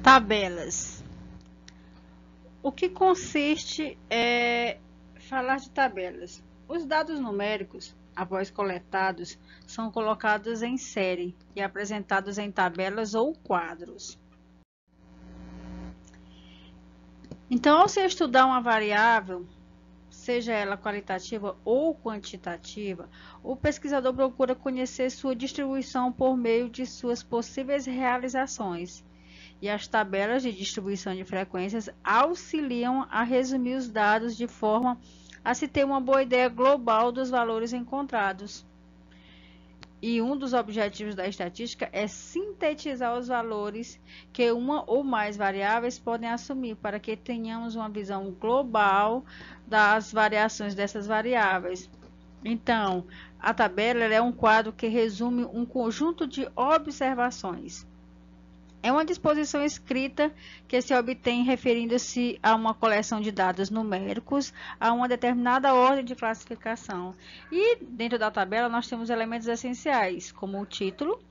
Tabelas. O que consiste é falar de tabelas. Os dados numéricos, após coletados, são colocados em série e apresentados em tabelas ou quadros. Então, ao se estudar uma variável, seja ela qualitativa ou quantitativa, o pesquisador procura conhecer sua distribuição por meio de suas possíveis realizações. E as tabelas de distribuição de frequências auxiliam a resumir os dados de forma a se ter uma boa ideia global dos valores encontrados. E um dos objetivos da estatística é sintetizar os valores que uma ou mais variáveis podem assumir, para que tenhamos uma visão global das variações dessas variáveis. Então, a tabela é um quadro que resume um conjunto de observações. É uma disposição escrita que se obtém referindo-se a uma coleção de dados numéricos a uma determinada ordem de classificação. E dentro da tabela nós temos elementos essenciais, como o título,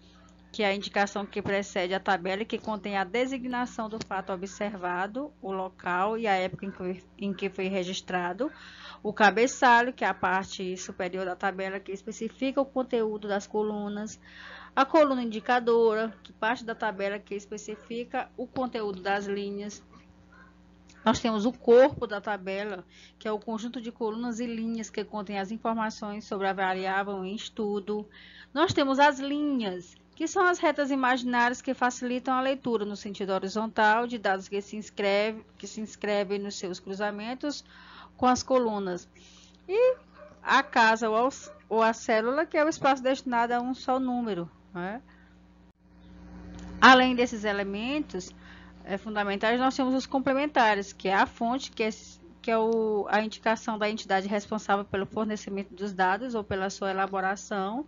que é a indicação que precede a tabela e que contém a designação do fato observado, o local e a época em que foi registrado. O cabeçalho, que é a parte superior da tabela que especifica o conteúdo das colunas. A coluna indicadora, que parte da tabela que especifica o conteúdo das linhas. Nós temos o corpo da tabela, que é o conjunto de colunas e linhas que contém as informações sobre a variável em estudo. Nós temos as linhas, que são as retas imaginárias que facilitam a leitura no sentido horizontal de dados que se inscrevem nos seus cruzamentos com as colunas. E a casa ou a célula, que é o espaço destinado a um só número. Além desses elementos fundamentais, nós temos os complementares, que é a fonte, que é a indicação da entidade responsável pelo fornecimento dos dados ou pela sua elaboração.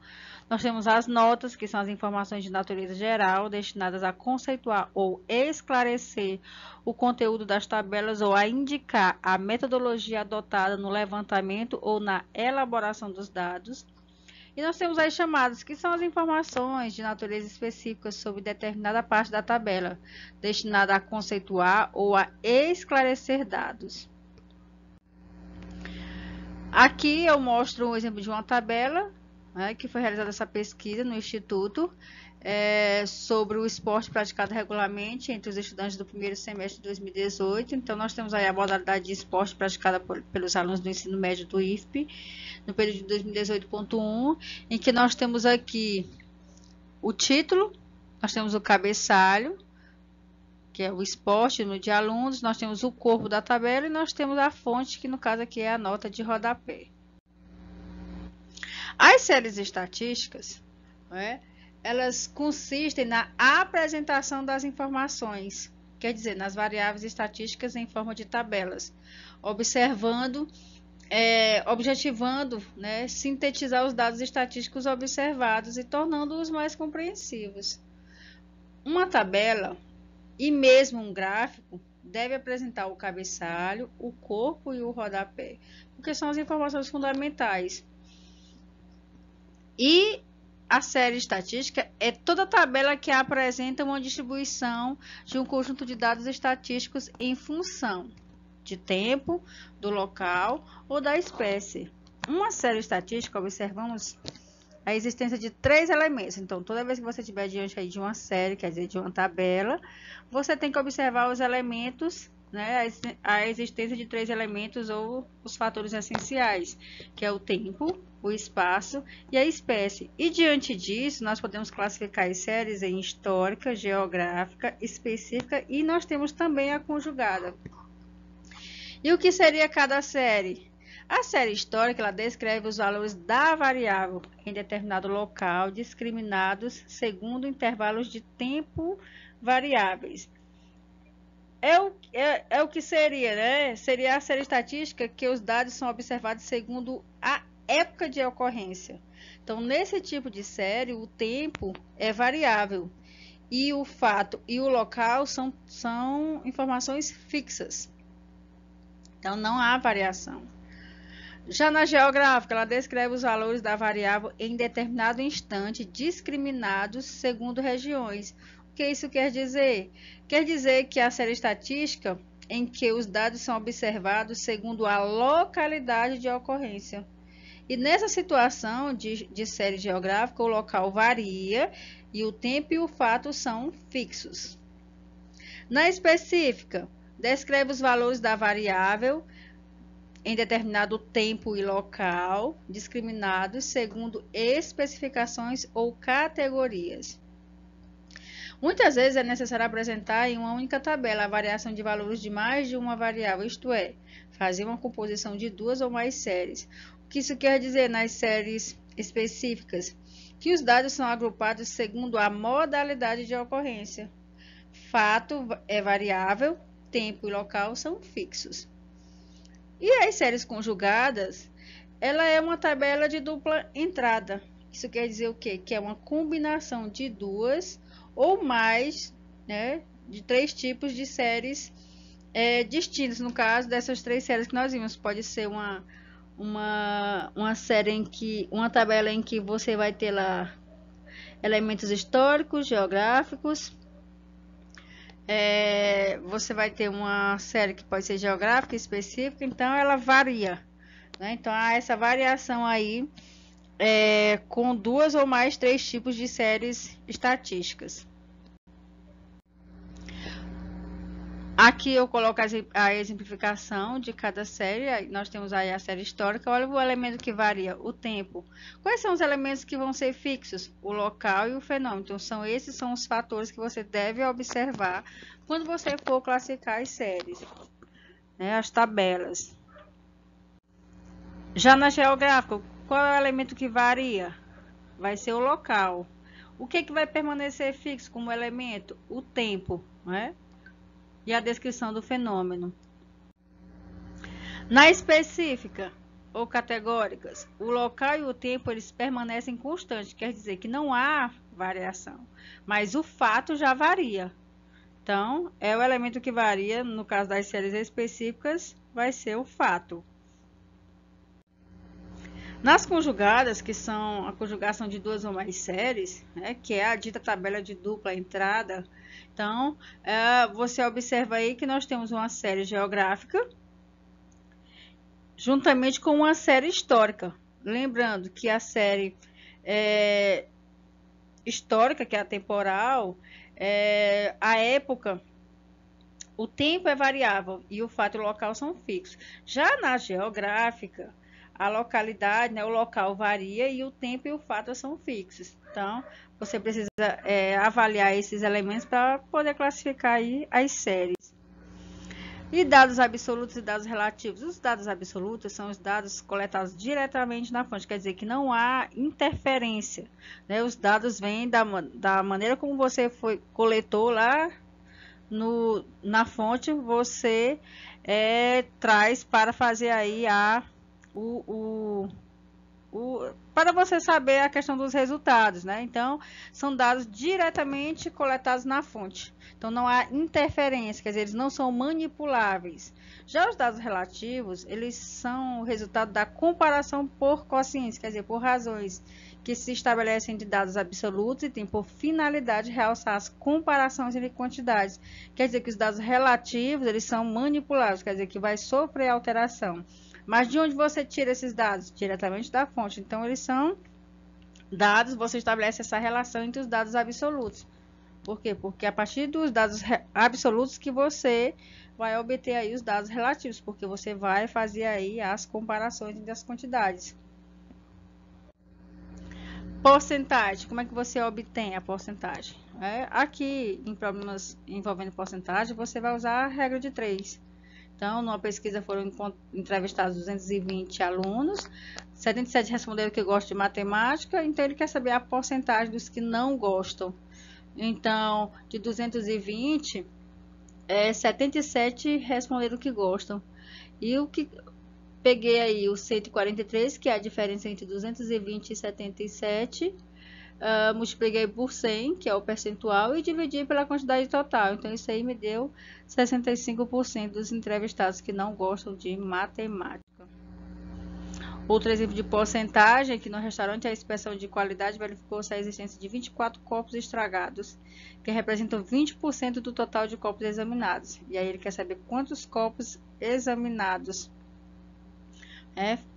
Nós temos as notas, que são as informações de natureza geral, destinadas a conceituar ou esclarecer o conteúdo das tabelas ou a indicar a metodologia adotada no levantamento ou na elaboração dos dados. E nós temos as chamadas, que são as informações de natureza específica sobre determinada parte da tabela, destinada a conceituar ou a esclarecer dados. Aqui eu mostro um exemplo de uma tabela, que foi realizada essa pesquisa no Instituto, sobre o esporte praticado regularmente entre os estudantes do primeiro semestre de 2018. Então, nós temos aí a modalidade de esporte praticada pelos alunos do ensino médio do IFP, no período de 2018.1, em que nós temos aqui o título, nós temos o cabeçalho, que é o esporte, o número de alunos, nós temos o corpo da tabela e nós temos a fonte, que no caso aqui é a nota de rodapé. As séries estatísticas, elas consistem na apresentação das informações, quer dizer, nas variáveis estatísticas em forma de tabelas, objetivando, sintetizar os dados estatísticos observados e tornando-os mais compreensivos. Uma tabela e mesmo um gráfico deve apresentar o cabeçalho, o corpo e o rodapé, porque são as informações fundamentais. E a série estatística é toda tabela que apresenta uma distribuição de um conjunto de dados estatísticos em função de tempo, do local ou da espécie. Uma série estatística, observamos a existência de 3 elementos. Então, toda vez que você estiver diante aí de uma série, quer dizer, de uma tabela, você tem que observar os elementos, a existência de 3 elementos ou os fatores essenciais, que é o tempo, o espaço e a espécie. E diante disso, nós podemos classificar as séries em histórica, geográfica, específica e nós temos também a conjugada. E o que seria cada série? A série histórica, ela descreve os valores da variável em determinado local, discriminados segundo intervalos de tempo variáveis. É o que seria, Seria a série estatística que os dados são observados segundo a época de ocorrência. Então, nesse tipo de série, o tempo é variável e o fato e o local são informações fixas. Então, não há variação. Já na geográfica, ela descreve os valores da variável em determinado instante, discriminados segundo regiões. O que isso quer dizer? Quer dizer que a série estatística em que os dados são observados segundo a localidade de ocorrência. E nessa situação de série geográfica, o local varia e o tempo e o fato são fixos. Na específica, descreve os valores da variável em determinado tempo e local, discriminados segundo especificações ou categorias. Muitas vezes é necessário apresentar em uma única tabela a variação de valores de mais de uma variável, isto é, fazer uma composição de duas ou mais séries. O que isso quer dizer nas séries específicas? Que os dados são agrupados segundo a modalidade de ocorrência. Fato é variável, tempo e local são fixos. E as séries conjugadas, ela é uma tabela de dupla entrada. Isso quer dizer o quê? Que é uma combinação de duas ou mais, né, de três tipos de séries distintas. No caso dessas três séries que nós vimos, pode ser uma série em que, uma tabela em que você vai ter lá elementos históricos, geográficos. Você vai ter uma série que pode ser geográfica, específica, então ela varia, né? Então há essa variação aí com duas ou mais três tipos de séries estatísticas. Aqui eu coloco a exemplificação de cada série. Nós temos aí a série histórica. Olha o elemento que varia, o tempo. Quais são os elementos que vão ser fixos? O local e o fenômeno. Então, esses são os fatores que você deve observar quando você for classificar as séries, né, as tabelas. Já na geográfica, qual é o elemento que varia? Vai ser o local. O que vai permanecer fixo como elemento? O tempo, né? E a descrição do fenômeno. Na específica ou categóricas, o local e o tempo eles permanecem constantes, quer dizer que não há variação, mas o fato já varia. Então, é o elemento que varia, no caso das séries específicas, vai ser o fato. Nas conjugadas, que são a conjugação de duas ou mais séries, né, que é a dita tabela de dupla entrada, então, você observa aí que nós temos uma série geográfica, juntamente com uma série histórica. Lembrando que a série histórica, que é a temporal, a época, o tempo é variável e o fato e o local são fixos. Já na geográfica, a localidade, né, o local varia e o tempo e o fato são fixos. Então, você precisa avaliar esses elementos para poder classificar aí as séries. E dados absolutos e dados relativos. Os dados absolutos são os dados coletados diretamente na fonte, quer dizer que não há interferência, né? Os vêm da maneira como você coletou lá na fonte, você traz para fazer aí para você saber a questão dos resultados, né? Então, são dados diretamente coletados na fonte. Então, não há interferência, quer dizer, eles não são manipuláveis. Já os dados relativos, eles são o resultado da comparação por quocientes, quer dizer, por razões que se estabelecem de dados absolutos e tem por finalidade realçar as comparações entre quantidades. Quer dizer que os dados relativos, eles são manipuláveis, quer dizer que vai sofrer alteração. Mas de onde você tira esses dados? Diretamente da fonte. Então, eles são dados, você estabelece essa relação entre os dados absolutos. Por quê? Porque é a partir dos dados absolutos que você vai obter aí os dados relativos, porque você vai fazer aí as comparações entre as quantidades. Porcentagem, como é que você obtém a porcentagem? Aqui, em problemas envolvendo porcentagem, você vai usar a regra de 3. Então, numa pesquisa foram entrevistados 220 alunos, 77 responderam que gostam de matemática, então ele quer saber a porcentagem dos que não gostam. Então, de 220, 77 responderam que gostam. E o que peguei aí o 143, que é a diferença entre 220 e 77, multipliquei por 100, que é o percentual, e dividi pela quantidade total. Então, isso aí me deu 65% dos entrevistados que não gostam de matemática. Outro exemplo de porcentagem, que no restaurante a inspeção de qualidade verificou-se a existência de 24 copos estragados, que representam 20% do total de copos examinados. E aí ele quer saber quantos copos examinados,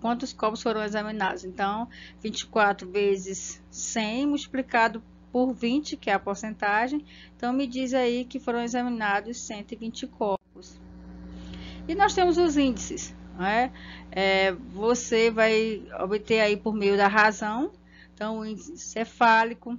quantos copos foram examinados. Então, 24 vezes 100 multiplicado por 20, que é a porcentagem. Então, me diz aí que foram examinados 120 copos. E nós temos os índices. Você vai obter aí por meio da razão. Então, o índice cefálico,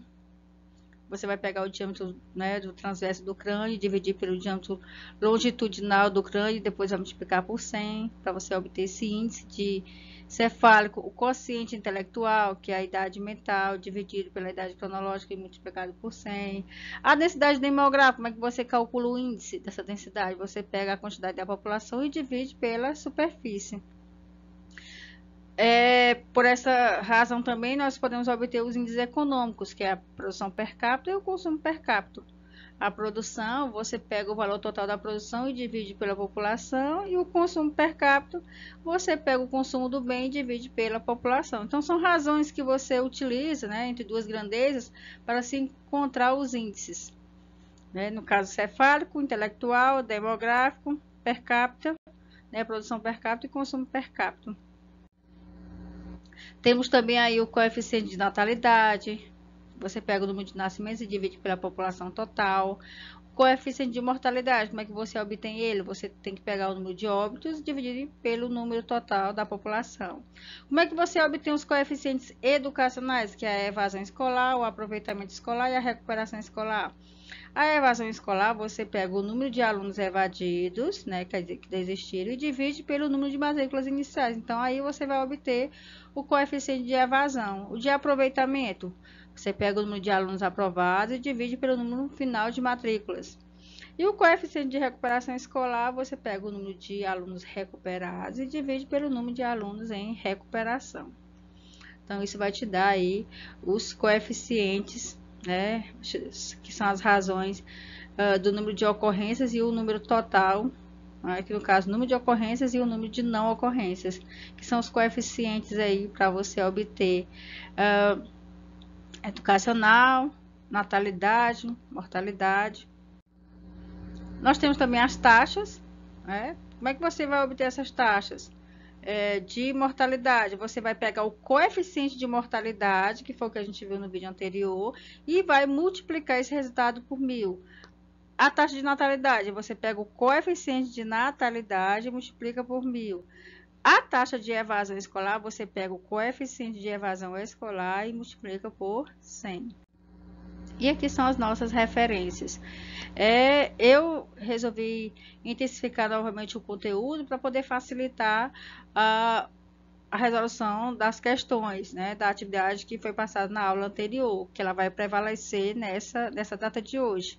você vai pegar o diâmetro, do transverso do crânio, dividir pelo diâmetro longitudinal do crânio, e depois vai multiplicar por 100, para você obter esse índice de cefálico. O quociente intelectual, que é a idade mental, dividido pela idade cronológica e multiplicado por 100. A densidade demográfica, como é que você calcula o índice dessa densidade? Você pega a quantidade da população e divide pela superfície. Por essa razão também nós podemos obter os índices econômicos, que é a produção per capita e o consumo per capita. A produção, você pega o valor total da produção e divide pela população, e o consumo per capita, você pega o consumo do bem e divide pela população. Então, são razões que você utiliza, entre duas grandezas, para se encontrar os índices. No caso cefálico, intelectual, demográfico, per capita, produção per capita e consumo per capita. Temos também aí o coeficiente de natalidade. Você pega o número de nascimentos e divide pela população total. O coeficiente de mortalidade, como é que você obtém ele? Você tem que pegar o número de óbitos e dividir pelo número total da população. Como é que você obtém os coeficientes educacionais, que é a evasão escolar, o aproveitamento escolar e a recuperação escolar? A evasão escolar, você pega o número de alunos evadidos, quer dizer, que desistiram, e divide pelo número de matrículas iniciais. Então, aí você vai obter o coeficiente de evasão. O de aproveitamento, você pega o número de alunos aprovados e divide pelo número final de matrículas. E o coeficiente de recuperação escolar, você pega o número de alunos recuperados e divide pelo número de alunos em recuperação. Então, isso vai te dar aí os coeficientes, que são as razões do número de ocorrências e o número total, aqui no caso, o número de ocorrências e o número de não ocorrências, que são os coeficientes aí para você obter educacional, natalidade, mortalidade. Nós temos também as taxas, Como é que você vai obter essas taxas? De mortalidade, você vai pegar o coeficiente de mortalidade, que foi o que a gente viu no vídeo anterior, e vai multiplicar esse resultado por 1000. A taxa de natalidade, você pega o coeficiente de natalidade e multiplica por 1000. A taxa de evasão escolar, você pega o coeficiente de evasão escolar e multiplica por 100. E aqui são as nossas referências. Eu resolvi intensificar novamente o conteúdo para poder facilitar a resolução das questões, da atividade que foi passada na aula anterior, que ela vai prevalecer nessa data de hoje.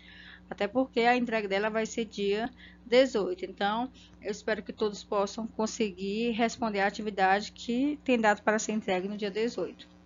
Até porque a entrega dela vai ser dia 18. Então, eu espero que todos possam conseguir responder a atividade que tem dado para ser entregue no dia 18.